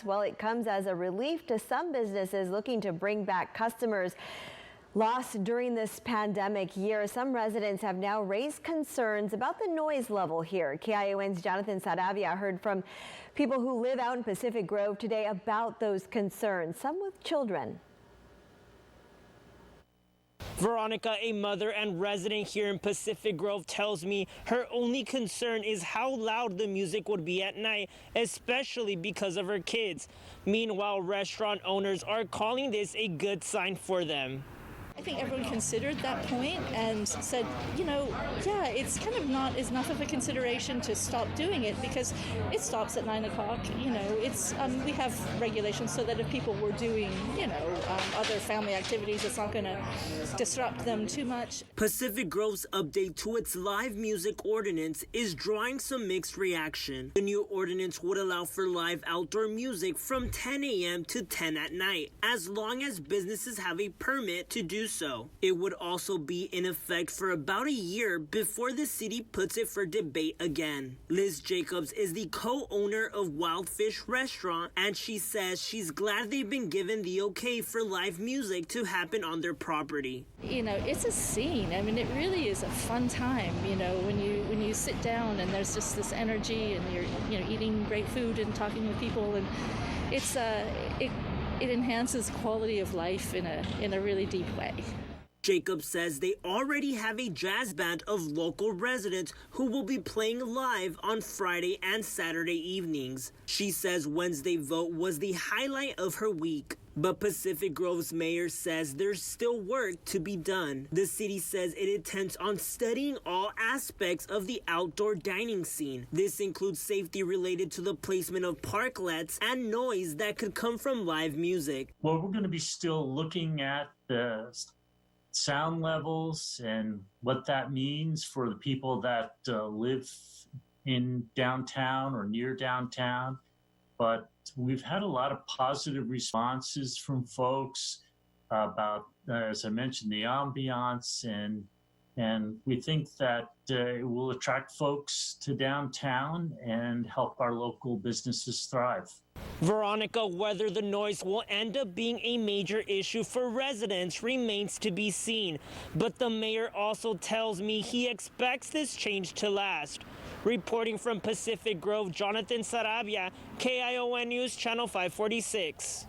Well, it comes as a relief to some businesses looking to bring back customers lost during this pandemic year. Some residents have now raised concerns about the noise level here. KION's Jonathan Saravia heard from people who live out in Pacific Grove today about those concerns, some with children. Veronica, a mother and resident here in Pacific Grove, tells me her only concern is how loud the music would be at night, especially because of her kids. Meanwhile, restaurant owners are calling this a good sign for them. I think everyone considered that point and said, you know, yeah, it's kind of not as enough of a consideration to stop doing it because it stops at 9 o'clock. You know, it's we have regulations so that if people were doing, you know, other family activities, it's not going to disrupt them too much. Pacific Grove's update to its live music ordinance is drawing some mixed reaction. The new ordinance would allow for live outdoor music from 10 a.m. to 10 at night, as long as businesses have a permit to do so. It would also be in effect for about a year before the city puts it for debate again. Liz Jacobs is the co-owner of Wildfish Restaurant, and she says she's glad they've been given the okay for live music to happen on their property. You know, it's a scene. I mean, it really is a fun time, you know, when you sit down and there's just this energy and you're, you know, eating great food and talking with people, and it's it enhances quality of life in a really deep way. Jacob says they already have a jazz band of local residents who will be playing live on Friday and Saturday evenings. She says Wednesday vote was the highlight of her week. But Pacific Grove's mayor says there's still work to be done. The city says it intends on studying all aspects of the outdoor dining scene. This includes safety related to the placement of parklets and noise that could come from live music. Well, we're going to be still looking at the sound levels and what that means for the people that live in downtown or near downtown. But we've had a lot of positive responses from folks about, as I mentioned, the ambiance, and we think that it will attract folks to downtown and help our local businesses thrive. Veronica, whether the noise will end up being a major issue for residents remains to be seen. But the mayor also tells me he expects this change to last. Reporting from Pacific Grove, Jonathan Saravia, KION News Channel 546.